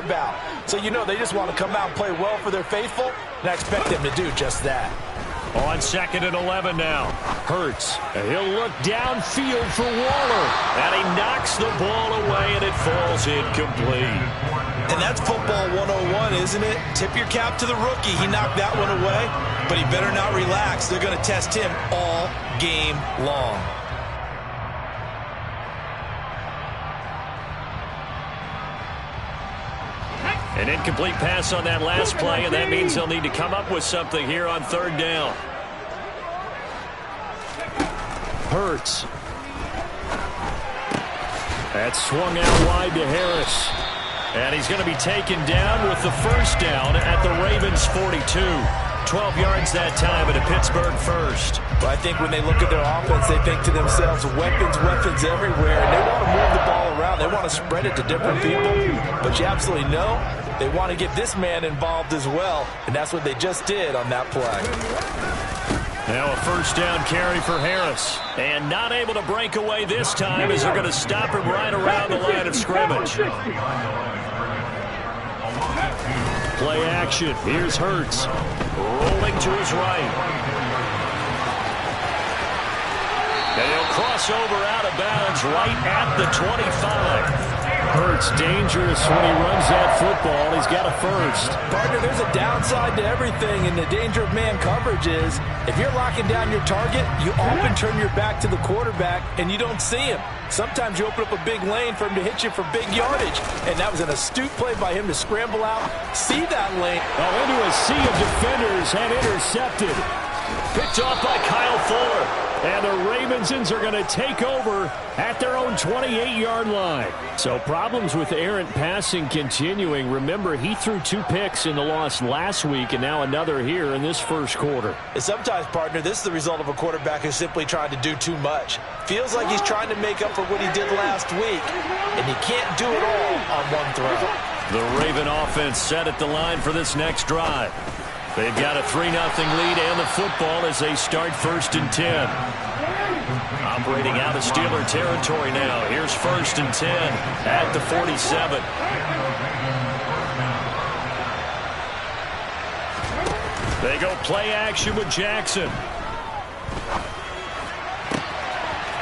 about. So you know they just want to come out and play well for their faithful, and I expect them to do just that. On 2nd and 11 now. Hurts. He'll look downfield for Waller. And he knocks the ball away, and it falls incomplete. And that's football 101, isn't it? Tip your cap to the rookie. He knocked that one away, but he better not relax. They're going to test him all game long. An incomplete pass on that last play, and that means they'll need to come up with something here on 3rd down. Hurts. That's swung out wide to Harris. And he's going to be taken down with the first down at the Ravens 42. 12 yards that time at a Pittsburgh first. But I think when they look at their offense, they think to themselves, weapons everywhere. And they want to move the ball around. They want to spread it to different people. But you absolutely know they want to get this man involved as well. And that's what they just did on that play. Now a first down carry for Harris. And not able to break away this time as they're going to stop him right around the line of scrimmage. Play action. Here's Hurts. Rolling to his right. And he'll cross over out of bounds right at the 25. Hurts dangerous when he runs that football. He's got a first. Partner, there's a downside to everything, and the danger of man coverage is if you're locking down your target, you often turn your back to the quarterback and you don't see him. Sometimes you open up a big lane for him to hit you for big yardage, and that was an astute play by him to scramble out, see that lane. Well, into a sea of defenders and intercepted. Picked off by Kyle Fuller. And the Ravensons are going to take over at their own 28-yard line. So problems with errant passing continuing. Remember, he threw 2 picks in the loss last week and now another here in this first quarter. And sometimes, partner, this is the result of a quarterback who's simply trying to do too much. Feels like he's trying to make up for what he did last week, and he can't do it all on one throw. The Raven offense set at the line for this next drive. They've got a 3-0 lead and the football as they start 1st and 10. Operating out of Steeler territory now. Here's 1st and 10 at the 47. They go play action with Jackson.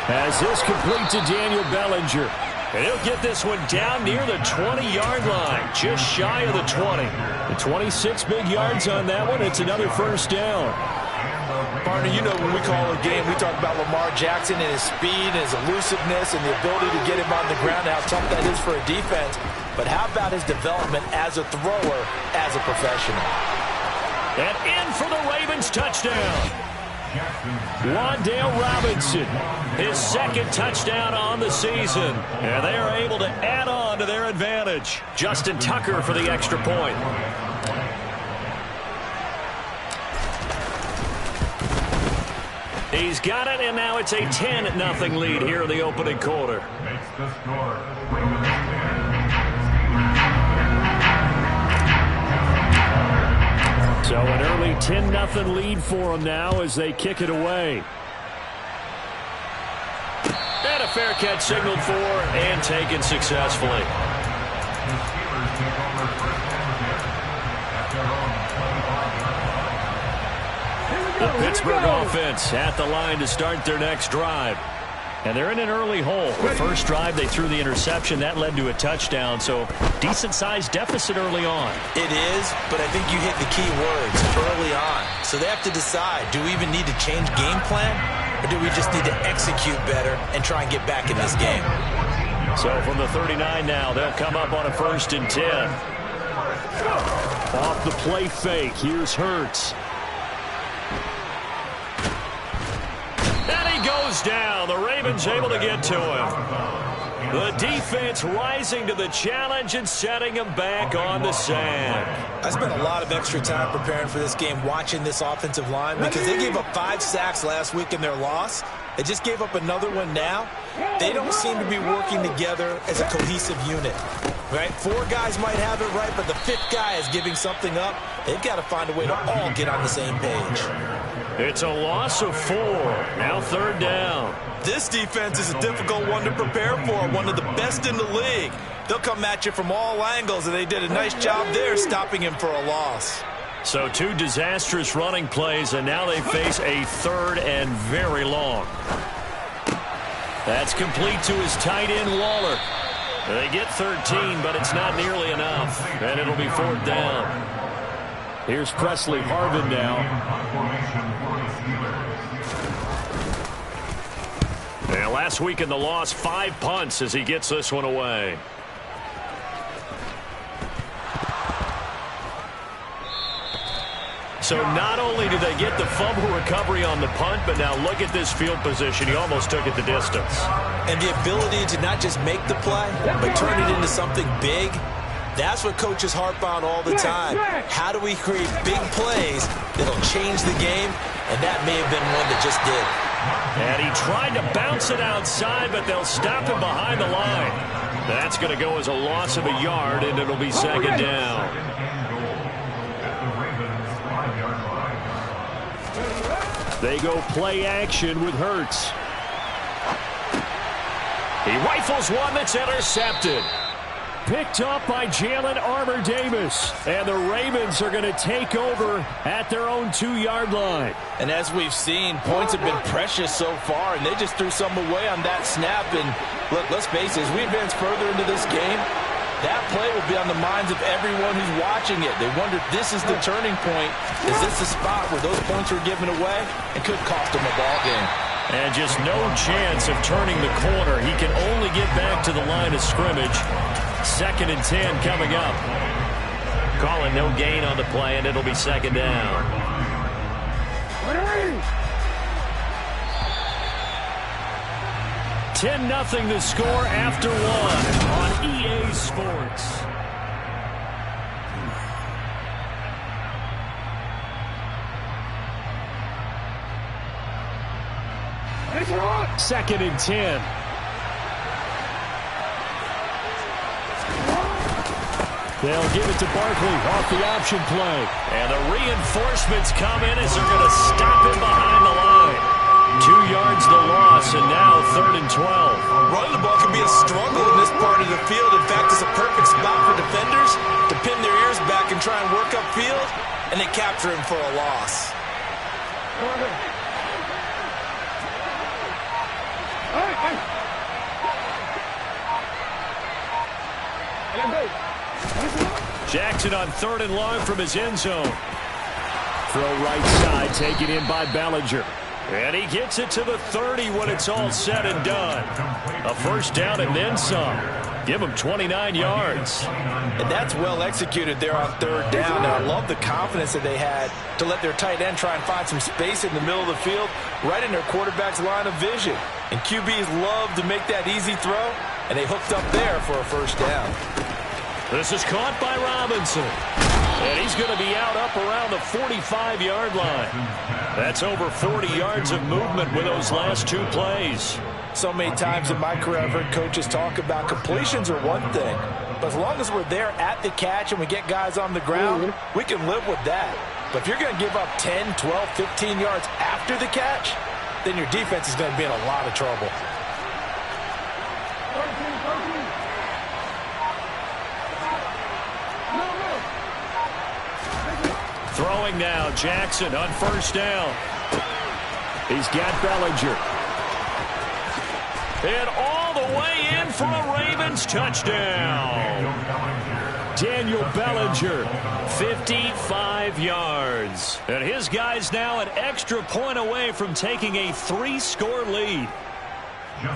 As this complete to Daniel Bellinger. And he'll get this one down near the 20-yard line, just shy of the 20. The 26 big yards on that one. It's another first down. Partner, you know when we call a game, we talk about Lamar Jackson and his speed and his elusiveness and the ability to get him on the ground and how tough that is for a defense. But how about his development as a thrower, as a professional? And in for the Ravens touchdown. Wan'Dale Robinson, his 2nd touchdown on the season. And they are able to add on to their advantage. Justin Tucker for the extra point. He's got it, and now it's a 10-0 lead here in the opening quarter. So an early 10-0 lead for them now as they kick it away. And a fair catch signaled for and taken successfully. The Pittsburgh offense at the line to start their next drive. And they're in an early hole. The first drive, they threw the interception. That led to a touchdown, so decent-sized deficit early on. It is, but I think you hit the key words, early on. So they have to decide, do we even need to change game plan, or do we just need to execute better and try and get back in this game? So from the 39 now, they'll come up on a 1st and 10. Off the play fake, here's Hurts. Goes down. The Ravens able to get to him. The defense rising to the challenge and setting him back on the sand. I spent a lot of extra time preparing for this game watching this offensive line because they gave up 5 sacks last week in their loss. They just gave up another one now. They don't seem to be working together as a cohesive unit. Right? 4 guys might have it right, but the 5th guy is giving something up. They've got to find a way to all get on the same page. It's a loss of 4. Now 3rd down. This defense is a difficult one to prepare for, one of the best in the league. They'll come at you from all angles, and they did a nice job there stopping him for a loss. So 2 disastrous running plays, and now they face a 3rd and very long. That's complete to his tight end, Waller. They get 13, but it's not nearly enough, and it'll be 4th down. Here's Presley Harvin now. And last week in the loss, 5 punts as he gets this one away. So not only do they get the fumble recovery on the punt, but now look at this field position. He almost took it the distance. And the ability to not just make the play, but turn it into something big, that's what coaches harp on all the time. How do we create big plays that'll change the game? And that may have been one that just did. And he tried to bounce it outside, but they'll stop him behind the line. That's going to go as a loss of a yard, and it'll be 2nd down. They go play action with Hurts. He rifles one that's intercepted. Picked up by Jalen Armour-Davis. And the Ravens are going to take over at their own 2-yard line. And as we've seen, points have been precious so far, and they just threw some away on that snap. And look, let's face it, as we advance further into this game, that play will be on the minds of everyone who's watching it. They wonder if this is the turning point. Is this the spot where those points are given away and could cost them a ball game? And just no chance of turning the corner. He can only get back to the line of scrimmage. 2nd and 10 coming up. Calling no gain on the play, and it'll be 2nd down. 10-0 the score after 1 on EA Sports. Second and 10. They'll give it to Barkley off the option play. And the reinforcements come in as they're going to stop him behind the line. 2 yards the loss, and now 3rd and 12. Running the ball can be a struggle in this part of the field. In fact, it's a perfect spot for defenders to pin their ears back and try and work upfield, and they capture him for a loss. Jackson on 3rd and long from his end zone. Throw right side, taken in by Bellinger. And he gets it to the 30 when it's all said and done. A 1st down and then some. Give him 29 yards. And that's well executed there on 3rd down. And I love the confidence that they had to let their tight end try and find some space in the middle of the field, right in their quarterback's line of vision. And QBs love to make that easy throw, and they hooked up there for a 1st down. This is caught by Robinson. And he's going to be out up around the 45-yard line. That's over 40 yards of movement with those last 2 plays. So many times in my career I've heard coaches talk about completions are one thing, but as long as we're there at the catch and we get guys on the ground, we can live with that. But if you're going to give up 10, 12, 15 yards after the catch, then your defense is going to be in a lot of trouble. Throwing now, Jackson on 1st down. He's got Bellinger. And all the way in for a Ravens touchdown. Daniel Bellinger, 55 yards. And his guy's now an extra point away from taking a 3-score lead.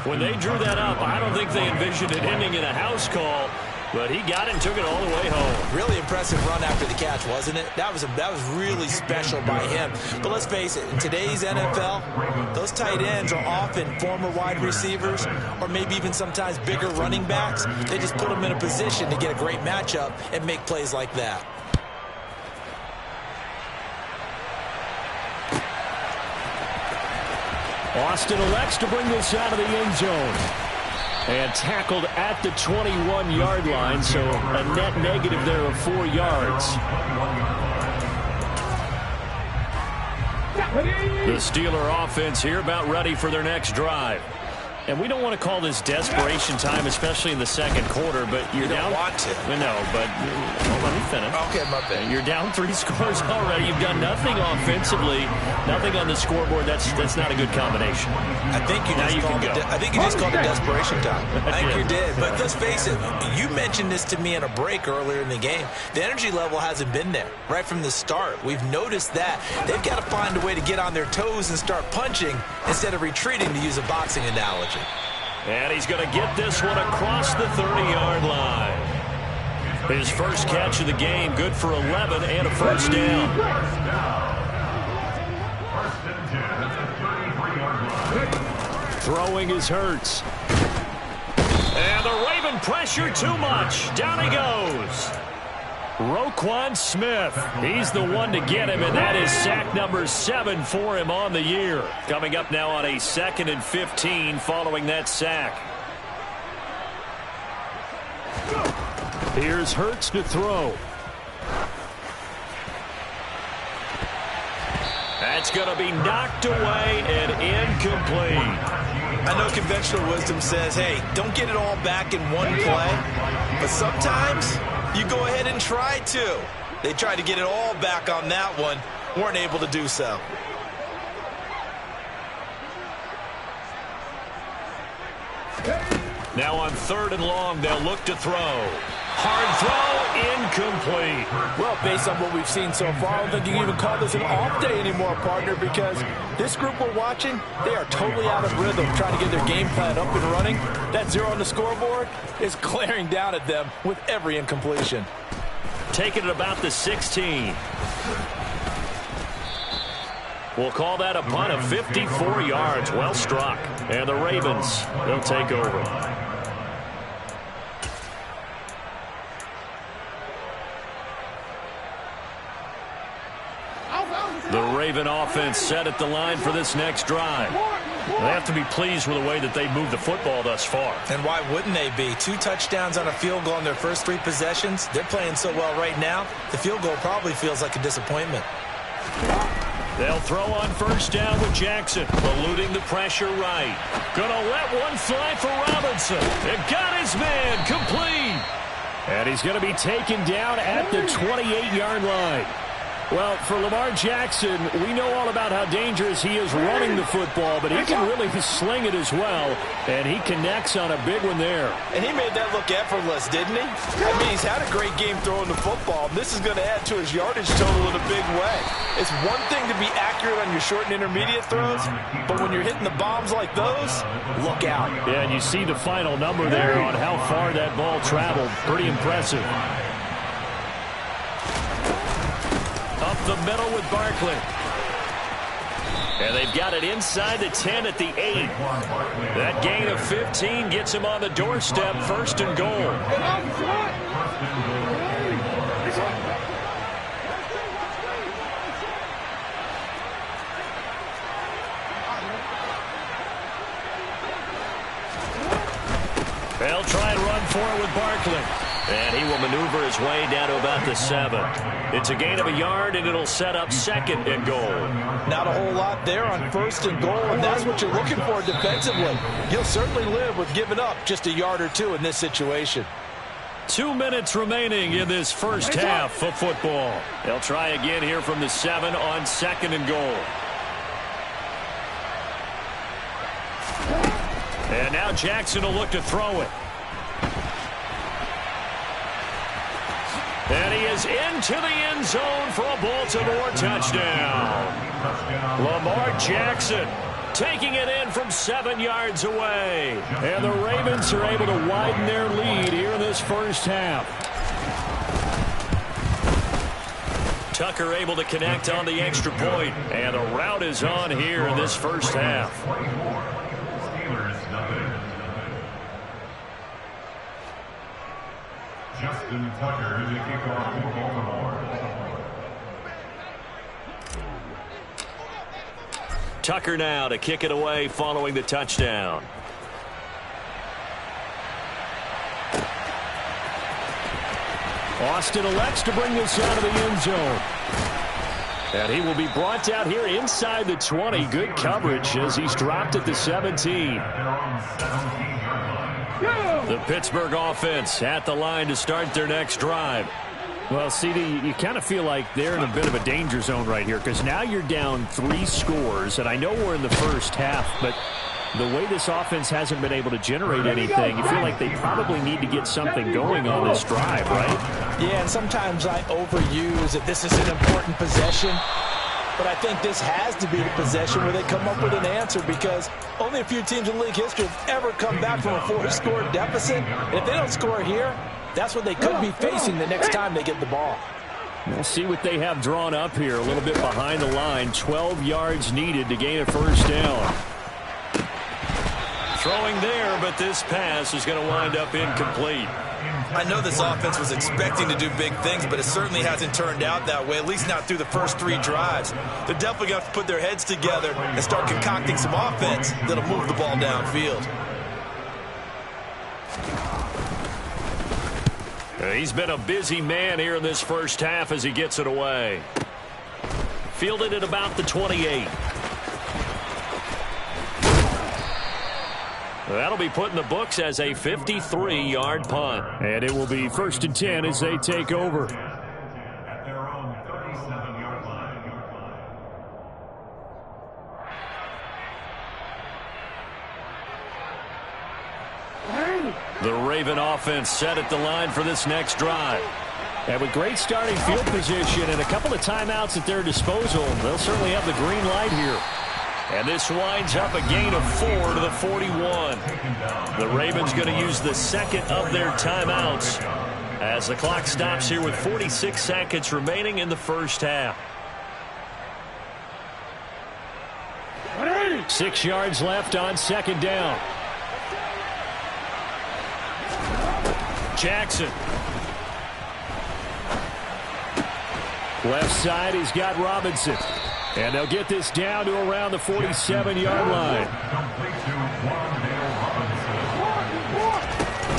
When they drew that up, I don't think they envisioned it ending in a house call. But he got it and took it all the way home. Really impressive run after the catch, wasn't it? That was really special by him. But let's face it, in today's NFL, those tight ends are often former wide receivers or maybe even sometimes bigger running backs. They just put them in a position to get a great matchup and make plays like that. Austin elects to bring this out of the end zone. And tackled at the 21-yard line, so a net negative there of 4 yards. The Steeler offense here about ready for their next drive. And we don't want to call this desperation time, especially in the second quarter, but you're down. You don't want to. No, but hold on, let me finish. Okay, my bad. You're down 3 scores already. You've done nothing offensively, nothing on the scoreboard. That's not a good combination. I think you just called it desperation time. I think you did. But let's face it, you mentioned this to me in a break earlier in the game. The energy level hasn't been there right from the start. We've noticed that. They've got to find a way to get on their toes and start punching instead of retreating, to use a boxing analogy. And he's going to get this one across the 30-yard line. His first catch of the game, good for 11 and a first down. Throwing is Hurts. And the Raven pressure too much. Down he goes. Roquan Smith, he's the one to get him, and that is sack number 7 for him on the year. Coming up now on a 2nd and 15 following that sack. Here's Hurts to throw. That's going to be knocked away and incomplete. I know conventional wisdom says, hey, don't get it all back in one play, but sometimes you go ahead and try to. They tried to get it all back on that one, weren't able to do so. Now on 3rd and long, they'll look to throw. Hard throw, incomplete. Well, based on what we've seen so far, I don't think you can even call this an off day anymore, partner, because this group we're watching, they are totally out of rhythm, trying to get their game plan up and running. That 0 on the scoreboard is glaring down at them with every incompletion. Taking it about the 16. We'll call that a punt of 54 yards. Well struck. And the Ravens, they'll take over. The Raven offense set at the line for this next drive. They have to be pleased with the way that they've moved the football thus far. And why wouldn't they be? 2 touchdowns on a field goal in their first 3 possessions. They're playing so well right now, the field goal probably feels like a disappointment. They'll throw on first down with Jackson, eluding the pressure right. Gonna let one fly for Robinson. It got his man complete. And he's going to be taken down at the 28-yard line. Well, for Lamar Jackson, we know all about how dangerous he is running the football, but he can really sling it as well, and he connects on a big one there. And he made that look effortless, didn't he? I mean, he's had a great game throwing the football. This is going to add to his yardage total in a big way. It's one thing to be accurate on your short and intermediate throws, but when you're hitting the bombs like those, look out. Yeah, and you see the final number there on how far that ball traveled. Pretty impressive. Up the middle with Barkley. And they've got it inside the 10 at the 8. That gain of 15 gets him on the doorstep, 1st and goal. They'll try and run for it with Barkley. And he will maneuver his way down to about the 7. It's a gain of a yard, and it'll set up 2nd and goal. Not a whole lot there on 1st and goal, and that's what you're looking for defensively. You'll certainly live with giving up just a yard or 2 in this situation. 2 minutes remaining in this first half of football. They'll try again here from the 7 on 2nd and goal. And now Jackson will look to throw it. And he is into the end zone for a Baltimore touchdown. Lamar Jackson taking it in from 7 yards away. And the Ravens are able to widen their lead here in this first half. Tucker able to connect on the extra point. And the route is on here in this first half. Justin Tucker to kick off for Baltimore. Tucker now to kick it away following the touchdown. Austin elects to bring this out of the end zone. And he will be brought down here inside the 20. Good coverage as he's dropped at the 17. The Pittsburgh offense at the line to start their next drive. Well, CD, you kind of feel like they're in a bit of a danger zone right here because now you're down 3 scores, and I know we're in the first half, but the way this offense hasn't been able to generate anything, you feel like they probably need to get something going on this drive, right? Yeah, and sometimes I overuse that this is an important possession, but I think this has to be the possession where they come up with an answer because only a few teams in league history have ever come back from a 4-score deficit. And if they don't score here, that's what they could be facing the next time they get the ball. We'll see what they have drawn up here. A little bit behind the line. 12 yards needed to gain a first down. Throwing there, but this pass is going to wind up incomplete. I know this offense was expecting to do big things, but it certainly hasn't turned out that way, at least not through the first 3 drives. They're definitely going to have to put their heads together and start concocting some offense that'll move the ball downfield. He's been a busy man here in this first half as he gets it away. Fielded at about the 28. That'll be put in the books as a 53-yard punt. And it will be 1st and 10 as they take over. At their own 37-yard line. The Raven offense set at the line for this next drive. And with great starting field position and a couple of timeouts at their disposal, they'll certainly have the green light here. And this winds up a gain of 4 to the 41. The Ravens going to use the second of their timeouts as the clock stops here with 46 seconds remaining in the first half. 6 yards left on second down. Jackson. Left side, he's got Robinson. And they'll get this down to around the 47-yard line.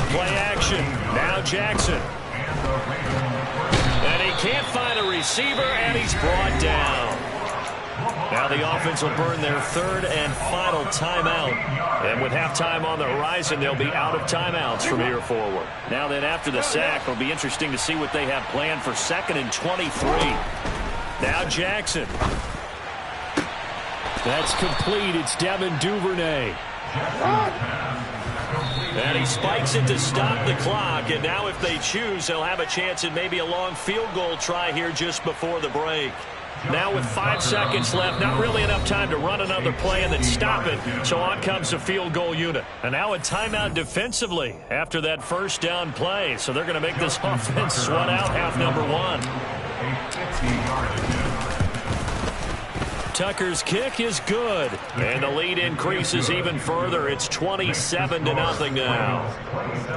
Play action. Now Jackson. And he can't find a receiver, and he's brought down. Now the offense will burn their 3rd and final timeout. And with halftime on the horizon, they'll be out of timeouts from here forward. Now then, after the sack, it'll be interesting to see what they have planned for 2nd and 23. Now Jackson. That's complete. It's Devin Duvernay. And he spikes it to stop the clock. And now if they choose, they'll have a chance at maybe a long field goal try here just before the break. Now with 5 seconds left, not really enough time to run another play and then stop it. So on comes the field goal unit. And now a timeout defensively after that first down play. So they're going to make this offense sweat out half number 1. Tucker's kick is good. And the lead increases even further. It's 27-0 now.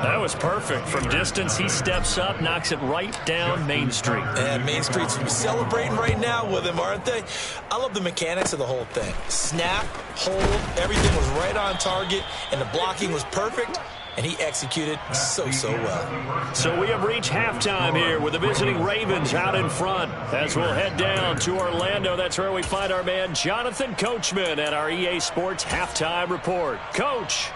That was perfect. From distance, he steps up, knocks it right down Main Street. And Main Street's celebrating right now with him, aren't they? I love the mechanics of the whole thing. Snap, hold, everything was right on target, and the blocking was perfect. And he executed so well. So we have reached halftime here with the visiting Ravens out in front. As we'll head down to Orlando, that's where we find our man Jonathan Coachman at our EA Sports Halftime Report. Coach.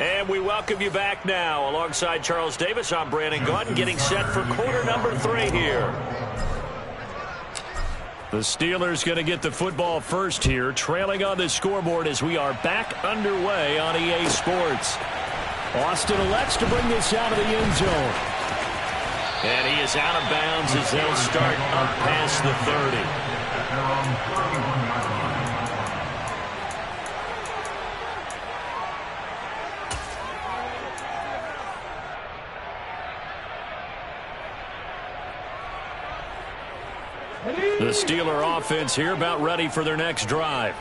And we welcome you back now. Alongside Charles Davis, I'm Brandon Gaudin, getting set for quarter number 3 here. The Steelers going to get the football first here, trailing on the scoreboard as we are back underway on EA Sports. Austin elects to bring this out of the end zone. And he is out of bounds as they'll start up past the 30. The Steeler offense here about ready for their next drive.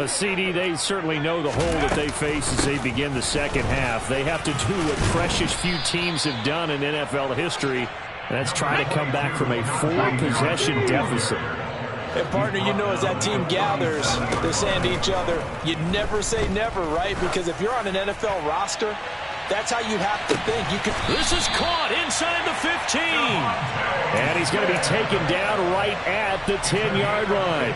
CD, they certainly know the hole that they face as they begin the second half. They have to do what precious few teams have done in NFL history, and that's try to come back from a 4-possession deficit. And partner, you know, as that team gathers, they're saying to each other, you never say never, right? Because if you're on an NFL roster, that's how you have to think. This is caught inside the 15. And he's going to be taken down right at the 10-yard line.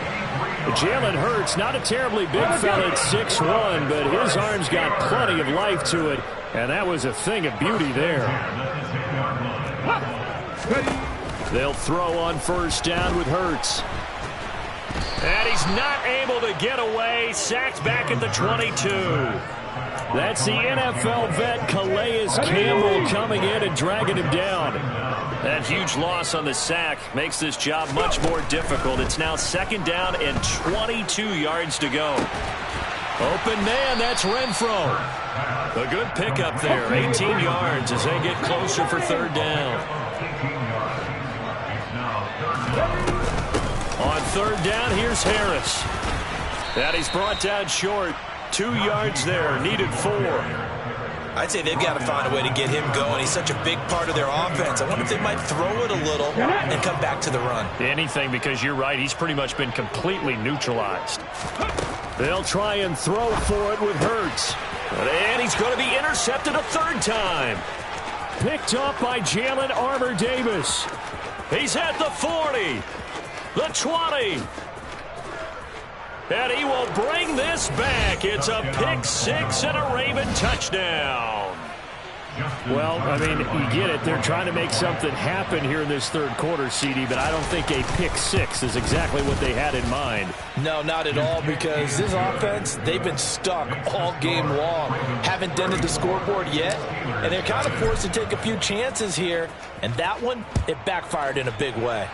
Jalen Hurts, not a terribly big fella at 6'1", but his arms got plenty of life to it. And that was a thing of beauty there. They'll throw on first down with Hurts. And he's not able to get away. Sacked back at the 22. That's the NFL vet Calais Campbell coming in and dragging him down. That huge loss on the sack makes this job much more difficult. It's now second down and 22 yards to go. Open man, that's Renfro. A good pickup there, 18 yards as they get closer for third down. On third down, here's Harris. And he's brought down short. 2 yards there, needed 4. I'd say they've got to find a way to get him going. He's such a big part of their offense. I wonder if they might throw it a little and come back to the run. Anything, because you're right. He's pretty much been completely neutralized. They'll try and throw for it with Hurts. And he's going to be intercepted a third time. Picked up by Jalen Armour-Davis. He's at the 40, the 20. And he will bring this back. It's a pick six and a Raven touchdown. Well, I mean, you get it. They're trying to make something happen here in this third quarter, CD, but I don't think a pick six is exactly what they had in mind. No, not at all, because this offense, they've been stuck all game long. Haven't dented the scoreboard yet, and they're kind of forced to take a few chances here. And that one, it backfired in a big way.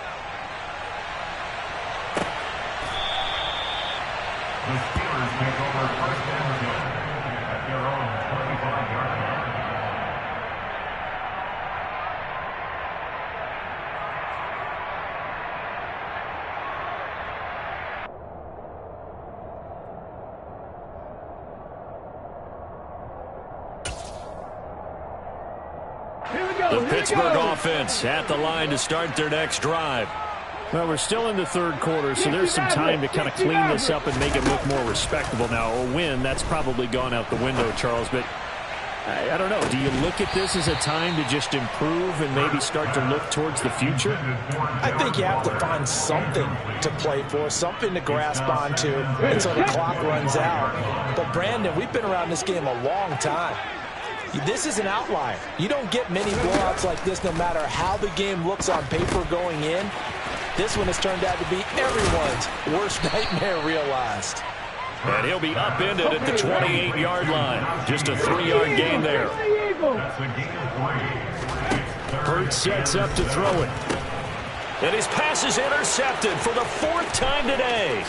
The Steelers take over first and 10 at their own 25-yard line. The Pittsburgh offense at the line to start their next drive. Well, we're still in the third quarter, so there's some time to kind of clean this up and make it look more respectable now. A win, that's probably gone out the window, Charles, but I don't know. Do you look at this as a time to just improve and maybe start to look towards the future? I think you have to find something to play for, something to grasp onto until the clock runs out. But, Brandon, we've been around this game a long time. This is an outlier. You don't get many blowouts like this no matter how the game looks on paper going in. This one has turned out to be everyone's worst nightmare realized. And he'll be upended at the 28-yard line. Just a 3-yard gain there. Hurts sets up to throw it. And his pass is intercepted for the 4th time today.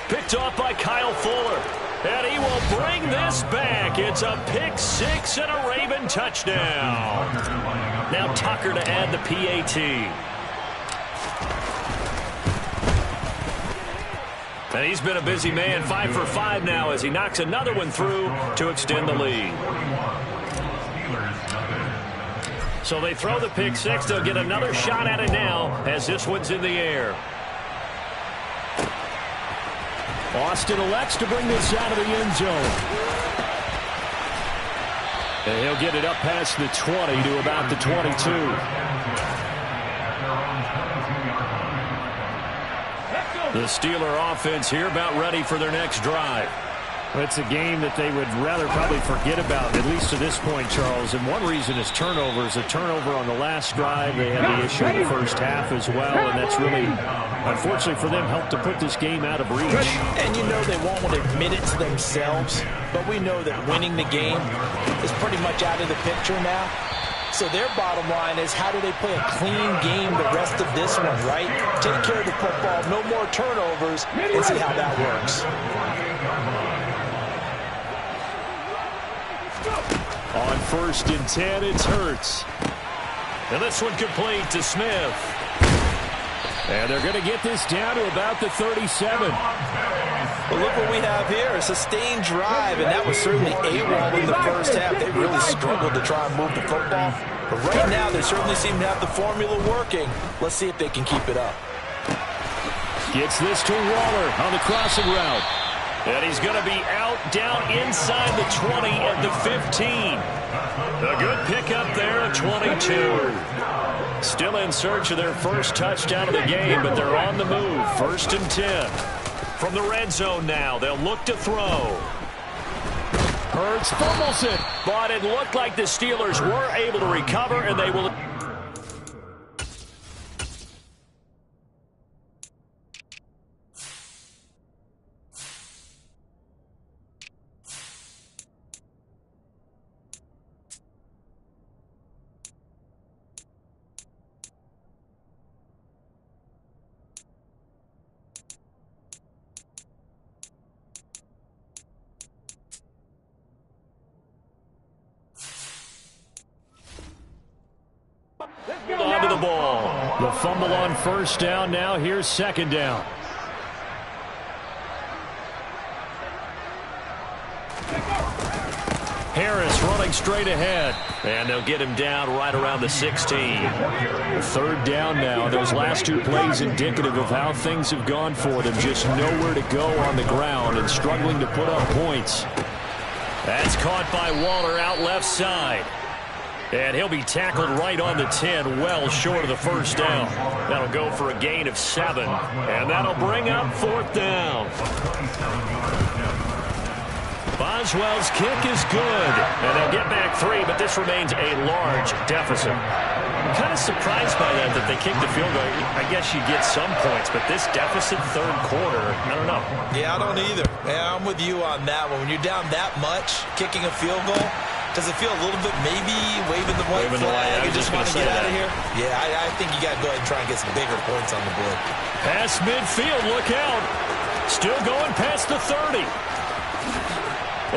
Picked off by Kyle Fuller. And he will bring this back. It's a pick six and a Raven touchdown. Now Tucker to add the PAT. And he's been a busy man, 5 for 5 now as he knocks another one through to extend the lead. So they throw the pick six. They'll get another shot at it now as this one's in the air. Austin elects to bring this out of the end zone. And he'll get it up past the 20 to about the 22. The Steeler offense here about ready for their next drive. It's a game that they would rather probably forget about, at least to this point, Charles. And one reason is turnovers. A turnover on the last drive. They had the issue in the first half as well. And that's really, unfortunately for them, helped to put this game out of reach. And you know they won't want to admit it to themselves. But we know that winning the game is pretty much out of the picture now. So their bottom line is, how do they play a clean game the rest of this one, right? Take care of the football, no more turnovers, and see how that works. On 1st and 10, it's Hurts. And this one complete to Smith. And they're going to get this down to about the 37. Well, look what we have here, a sustained drive, and that was certainly AWOL in the first half. They really struggled to try and move the football. But right now, they certainly seem to have the formula working. Let's see if they can keep it up. Gets this to Waller on the crossing route. And he's going to be out down inside the 20 at the 15. A good pickup there at 22. Still in search of their first touchdown of the game, but they're on the move. 1st and 10. From the red zone now, they'll look to throw. Hurts fumbles it, but it looked like the Steelers were able to recover, and they will... onto the ball. The fumble on 1st down. Now here's 2nd down. Harris running straight ahead. And they'll get him down right around the 16. 3rd down now. Those last 2 plays indicative of how things have gone for them. Just nowhere to go on the ground and struggling to put up points. That's caught by Waller out left side. And he'll be tackled right on the 10, well short of the 1st down. That'll go for a gain of 7. And that'll bring up 4th down. Boswell's kick is good. And they'll get back 3, but this remains a large deficit. I'm kind of surprised by that they kicked the field goal. I guess you get some points, but this deficit 3rd quarter, I don't know. Yeah, I don't either. Yeah, I'm with you on that one. When you're down that much, kicking a field goal, does it feel a little bit maybe waving the white flag and just want to get out of here? Yeah, I think you got to go ahead and try and get some bigger points on the board. Past midfield, look out. Still going past the 30.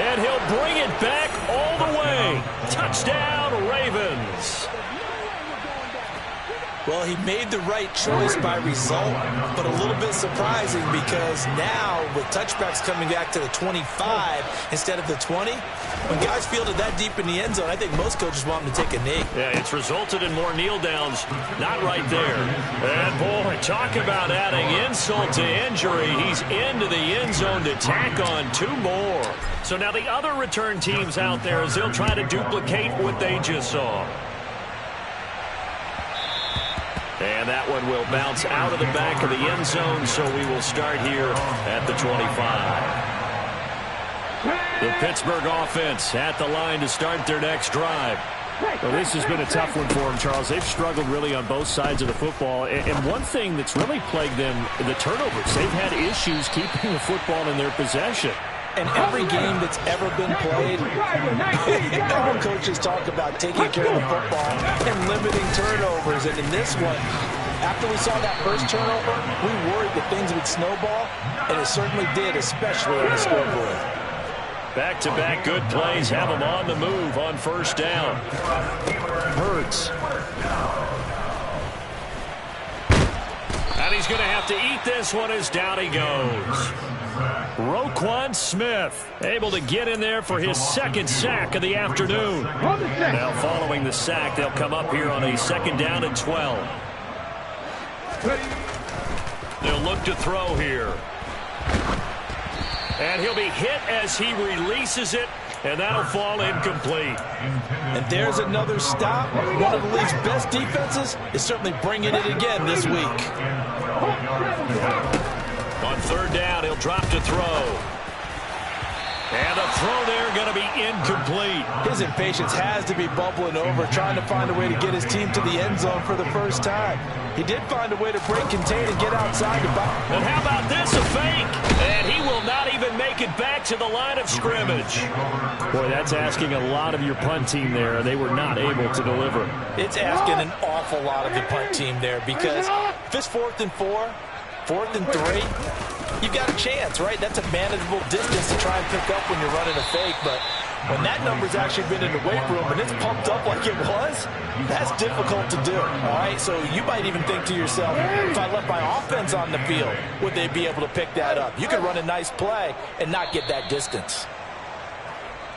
And he'll bring it back all the way. Touchdown, Ravens. Well, he made the right choice by result, but a little bit surprising because now with touchbacks coming back to the 25 instead of the 20, when guys field it that deep in the end zone, I think most coaches want them to take a knee. Yeah, it's resulted in more kneel downs. Not right there. And boy, talk about adding insult to injury. He's into the end zone to tack on 2 more. So now the other return teams out there as they'll try to duplicate what they just saw. And that one will bounce out of the back of the end zone, so we will start here at the 25. The Pittsburgh offense at the line to start their next drive. Well, this has been a tough one for them, Charles. They've struggled really on both sides of the football. And one thing that's really plagued them, the turnovers. They've had issues keeping the football in their possession. And every game that's ever been played, all coaches talk about taking care of the football and limiting turnovers. And in this one, after we saw that first turnover, we worried that things would snowball, and it certainly did, especially on the scoreboard. Back-to-back good plays have them on the move on 1st down. Hurts. And he's going to have to eat this one as down he goes. Roquan Smith able to get in there for his 2nd sack of the afternoon. Now following the sack, they'll come up here on a 2nd down and 12. They'll look to throw here. And he'll be hit as he releases it, and that'll fall incomplete. And there's another stop. One of the league's best defenses is certainly bringing it again this week. On 3rd down, he'll drop to throw. And a throw there going to be incomplete. His impatience has to be bubbling over, trying to find a way to get his team to the end zone for the first time. He did find a way to break contain and get outside the box. And how about this, a fake? And he will not even make it back to the line of scrimmage. Boy, that's asking a lot of your punt team there. They were not able to deliver. It's asking an awful lot of the punt team there because if it's 4th and 4, 4th and 3, you've got a chance, right? That's a manageable distance to try and pick up when you're running a fake, but when that number's actually been in the weight room and it's pumped up like it was, that's difficult to do, all right? So you might even think to yourself, if I left my offense on the field, would they be able to pick that up? You could run a nice play and not get that distance.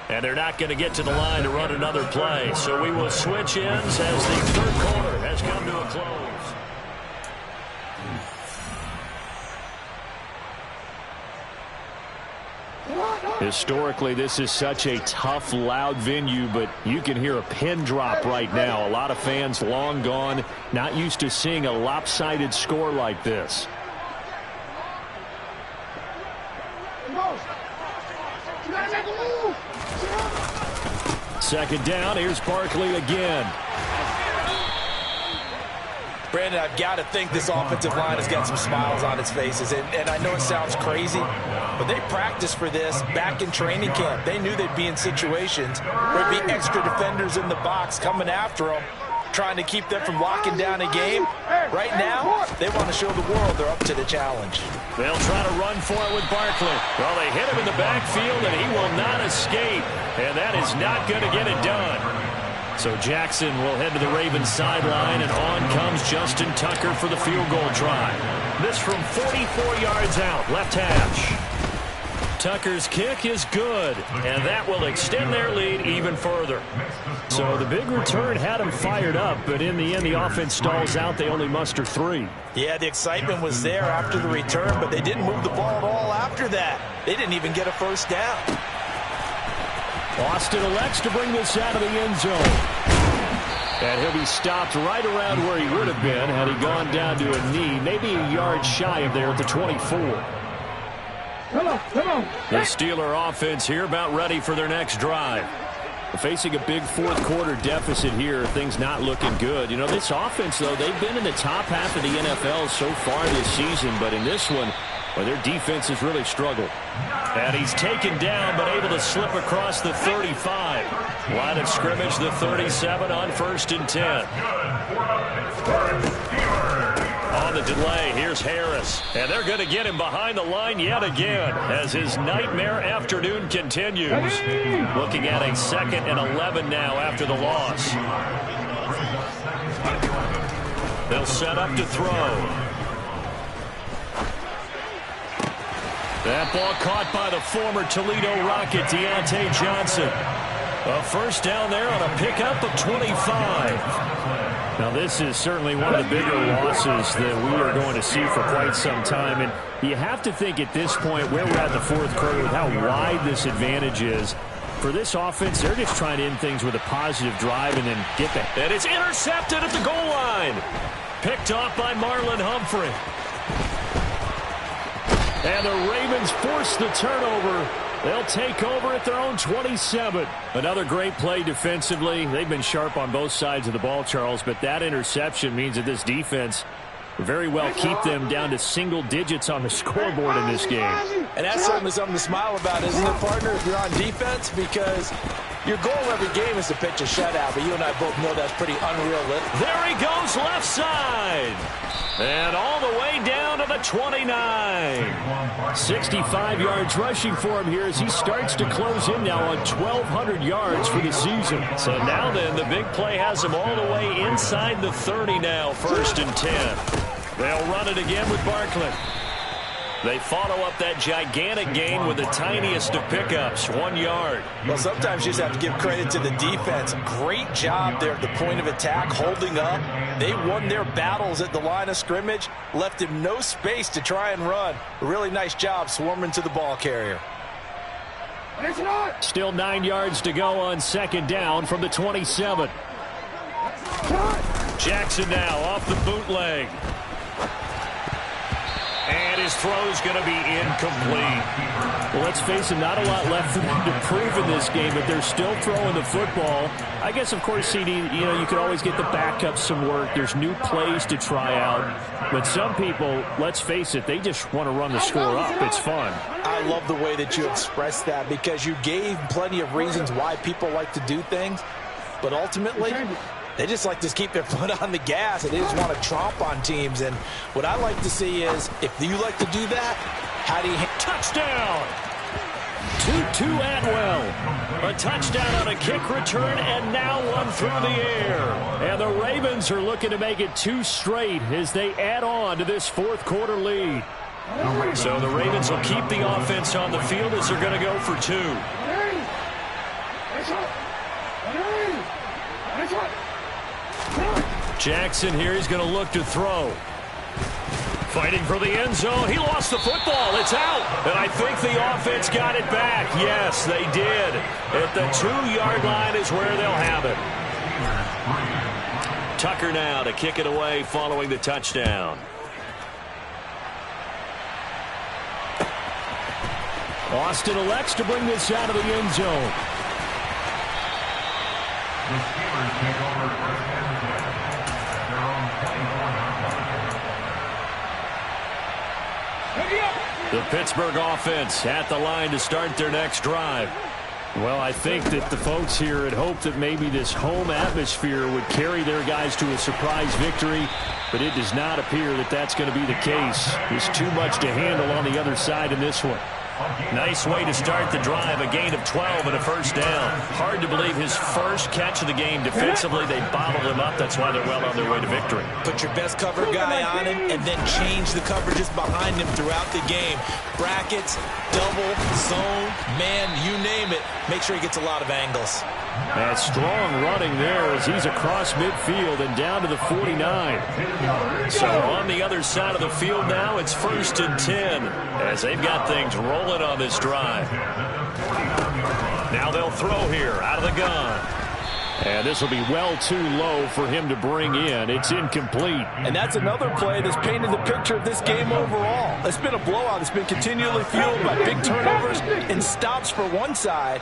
And they're not going to get to the line to run another play, so we will switch ends as the 3rd quarter has come to a close. Historically, this is such a tough, loud venue, but you can hear a pin drop right now. A lot of fans long gone, not used to seeing a lopsided score like this. Second down, here's Barkley again. Brandon, I've got to think this offensive line has got some smiles on its faces. And I know it sounds crazy, but they practiced for this back in training camp. They knew they'd be in situations where there'd be extra defenders in the box coming after them, trying to keep them from locking down a game. Right now, they want to show the world they're up to the challenge. They'll try to run for it with Barkley. Well, they hit him in the backfield, and he will not escape. And that is not going to get it done. So Jackson will head to the Ravens sideline, and on comes Justin Tucker for the field goal try. This from 44 yards out, left hash. Tucker's kick is good, and that will extend their lead even further. So the big return had them fired up, but in the end, the offense stalls out. They only muster 3. Yeah, the excitement was there after the return, but they didn't move the ball at all after that. They didn't even get a first down. Austin elects to bring this out of the end zone. And he'll be stopped right around where he would have been had he gone down to a knee, maybe a yard shy of there at the 24. The Steeler offense here about ready for their next drive. Facing a big fourth quarter deficit here, things not looking good. You know, this offense, though, they've been in the top half of the NFL so far this season, but in this one, well, their defense has really struggled. And he's taken down, but able to slip across the 35. Line of scrimmage, the 37 on 1st and 10. On the delay, here's Harris. And they're going to get him behind the line yet again as his nightmare afternoon continues. Looking at a 2nd and 11 now after the loss. They'll set up to throw. That ball caught by the former Toledo Rocket, Deontay Johnson. A first down there on a pickup of 25. Now, this is certainly one of the bigger losses that we are going to see for quite some time. And you have to think at this point, where we're at the fourth quarter, with how wide this advantage is, for this offense, they're just trying to end things with a positive drive and then get that. And it's intercepted at the goal line. Picked off by Marlon Humphrey. And the Ravens force the turnover. They'll take over at their own 27. Another great play defensively. They've been sharp on both sides of the ball, Charles, but that interception means that this defense very well keep them down to single digits on the scoreboard in this game. And that's certainly something to smile about, isn't it, partner, if you're on defense? Because your goal every game is to pitch a shutout, but you and I both know that's pretty unrealistic. There he goes, left side. And all the way down to the 29. 65 yards rushing for him here as he starts to close in now on 1,200 yards for the season. So now then, the big play has him all the way inside the 30 now, 1st and 10. They'll run it again with Barkley. They follow up that gigantic gain with the tiniest of pickups, 1 yard. Well, sometimes you just have to give credit to the defense. Great job there at the point of attack, holding up. They won their battles at the line of scrimmage, left him no space to try and run. A really nice job swarming to the ball carrier. Still 9 yards to go on 2nd down from the 27. Jackson now off the bootleg. And his throw's going to be incomplete. Well, let's face it, not a lot left for them to prove in this game, but they're still throwing the football. I guess, of course, CD, you could always get the backup some work. There's new plays to try out. But some people, let's face it, they just want to run the score up. It's fun. I love the way that you expressed that because you gave plenty of reasons why people like to do things. But ultimately, they just like to keep their foot on the gas, and they just want to tromp on teams. And what I like to see is, if you like to do that, how do you... Touchdown! Tutu Atwell. A touchdown on a kick return, and now one through the air. And the Ravens are looking to make it 2 straight as they add on to this fourth quarter lead. So the Ravens will keep the offense on the field as they're going to go for 2. Jackson here, he's going to look to throw. Fighting for the end zone. He lost the football. It's out. And I think the offense got it back. Yes, they did. At the 2-yard line is where they'll have it. Tucker now to kick it away following the touchdown. Austin elects to bring this out of the end zone. The Steelers take over first and 10 at their own 24-yard line. The Pittsburgh offense at the line to start their next drive. Well, I think that the folks here had hoped that maybe this home atmosphere would carry their guys to a surprise victory, but it does not appear that that's going to be the case. There's too much to handle on the other side in this one. Nice way to start the drive, a gain of 12 and a first down. Hard to believe his first catch of the game defensively. They bottled him up. That's why they're well on their way to victory. Put your best cover guy on him and then change the coverages behind him throughout the game. Brackets, double, zone, man, you name it. Make sure he gets a lot of angles. And strong running there as he's across midfield and down to the 49. So on the other side of the field now, it's 1st and 10 as they've got things rolling on this drive. Now they'll throw here out of the gun. And this will be well too low for him to bring in. It's incomplete. And that's another play that's painted the picture of this game overall. It's been a blowout. It's been continually fueled by big turnovers and stops for one side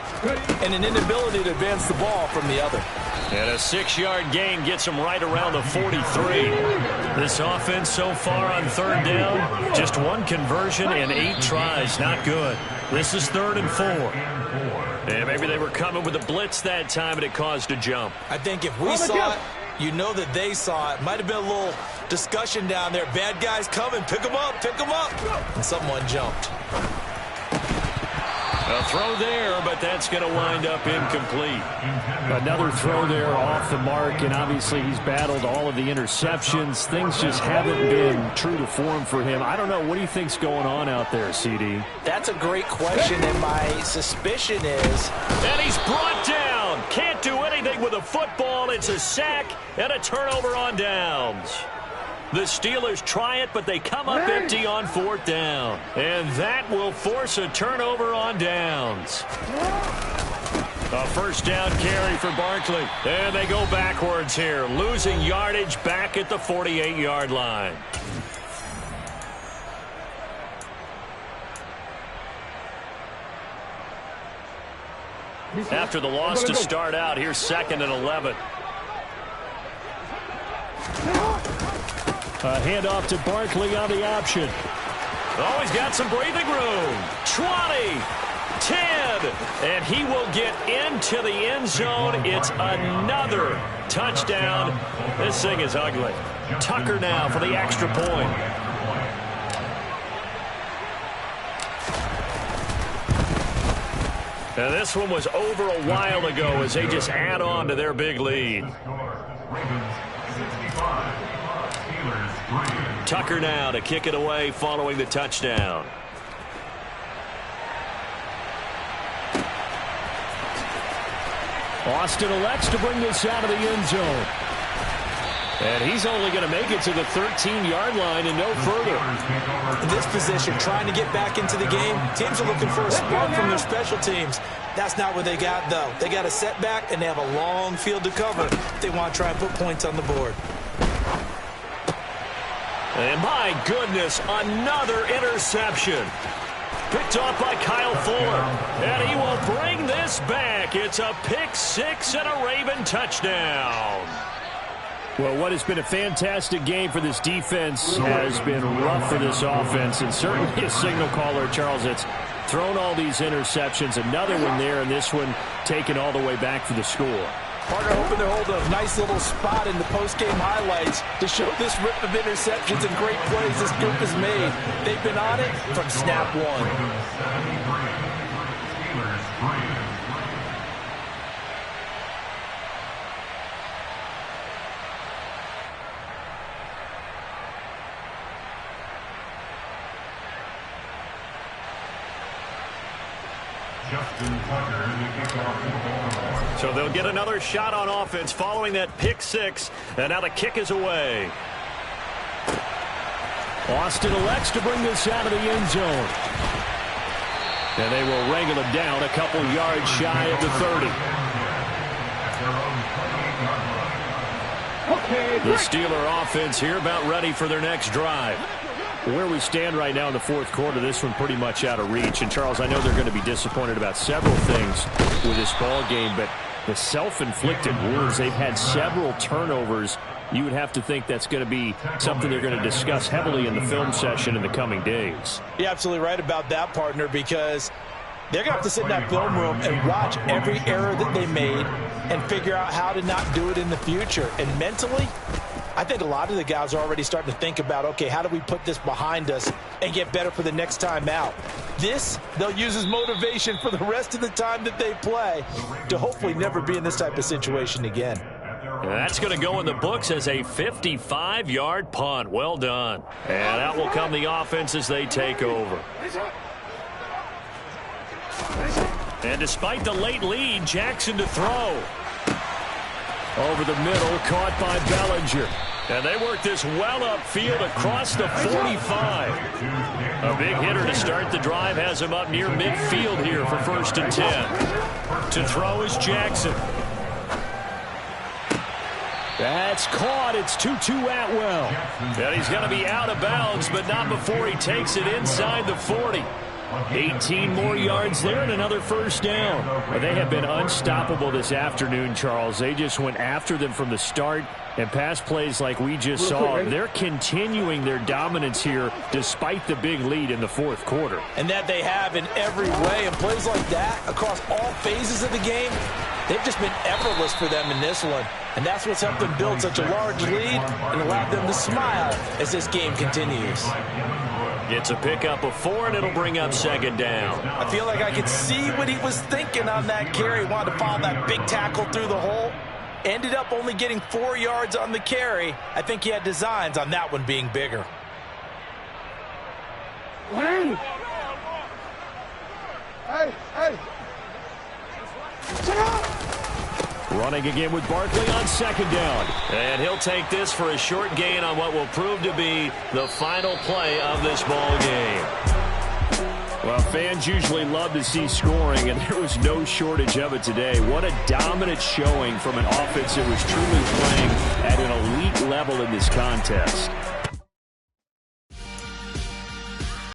and an inability to advance the ball from the other. And a 6-yard gain gets him right around the 43. This offense so far on 3rd down, just 1 conversion and 8 tries. Not good. This is 3rd and 4. And maybe they were coming with a blitz that time and it caused a jump. I think if we saw it, you know that they saw it. Might have been a little discussion down there. Bad guys coming. Pick them up. Pick them up. And someone jumped. A throw there, but that's going to wind up incomplete. Another throw there off the mark, and obviously he's battled all of the interceptions. Things just haven't been true to form for him. I don't know. What do you think's going on out there, CD? That's a great question, and my suspicion is... And he's brought down. Can't do anything with a football. It's a sack and a turnover on downs. The Steelers try it, but they come up empty on 4th down. And that will force a turnover on downs. A first down carry for Barkley. And they go backwards here, losing yardage back at the 48-yard line. After the loss to start out, here's 2nd and 11. A handoff to Barkley on the option. Oh, he's got some breathing room. 20, 10, and he will get into the end zone. It's another touchdown. This thing is ugly. Tucker now for the extra point. And this one was over a while ago as they just add on to their big lead. Tucker now to kick it away following the touchdown. Austin elects to bring this out of the end zone. And he's only going to make it to the 13-yard line and no further. In this position, trying to get back into the game, teams are looking for a spark from their special teams. That's not what they got, though. They got a setback, and they have a long field to cover if they want to try and put points on the board. And my goodness, another interception. Picked off by Kyle Fuller. And he will bring this back. It's a pick six and a Raven touchdown. Well, what has been a fantastic game for this defense has been rough for this offense. And certainly a signal caller, Charles, that's thrown all these interceptions. Another one there, and this one taken all the way back for the score. Partner hoping to hold a nice little spot in the post-game highlights to show this rip of interceptions and great plays this group has made. They've been on it from snap one. So they'll get another shot on offense following that pick six, and now the kick is away. Austin elects to bring this out of the end zone. And they will wrangle him down a couple yards shy of the 30. The Steeler offense here about ready for their next drive. Where we stand right now in the fourth quarter, this one pretty much out of reach. And, Charles, I know they're going to be disappointed about several things with this ball game, but the self-inflicted wounds, they've had several turnovers. You would have to think that's going to be something they're going to discuss heavily in the film session in the coming days. You're absolutely right about that, partner, because they're going to have to sit in that film room and watch every error that they made and figure out how to not do it in the future. And mentally, I think a lot of the guys are already starting to think about, okay, how do we put this behind us and get better for the next time out? This, they'll use as motivation for the rest of the time that they play to hopefully never be in this type of situation again. And that's going to go in the books as a 55-yard punt. Well done. And out will come the offense as they take over. And despite the late lead, Jackson to throw. Over the middle, caught by Bellinger. And they work this well upfield across the 45. A big hitter to start the drive has him up near midfield here for 1st and 10. To throw is Jackson. That's caught. It's Tutu Atwell. And he's going to be out of bounds, but not before he takes it inside the 40. 18 more yards there and another 1st down. Well, they have been unstoppable this afternoon, Charles. They just went after them from the start, and pass plays like we just saw. They're continuing their dominance here despite the big lead in the fourth quarter. And that they have in every way. And plays like that across all phases of the game, they've just been effortless for them in this one. And that's what's helped them build such a large lead and allowed them to smile as this game continues. Gets a pickup of 4, and it'll bring up 2nd down. I feel like I could see what he was thinking on that carry. Wanted to follow that big tackle through the hole. Ended up only getting 4 yards on the carry. I think he had designs on that one being bigger. Hey! Shut up! Running again with Barkley on 2nd down. And he'll take this for a short gain on what will prove to be the final play of this ball game. Well, fans usually love to see scoring, and there was no shortage of it today. What a dominant showing from an offense that was truly playing at an elite level in this contest.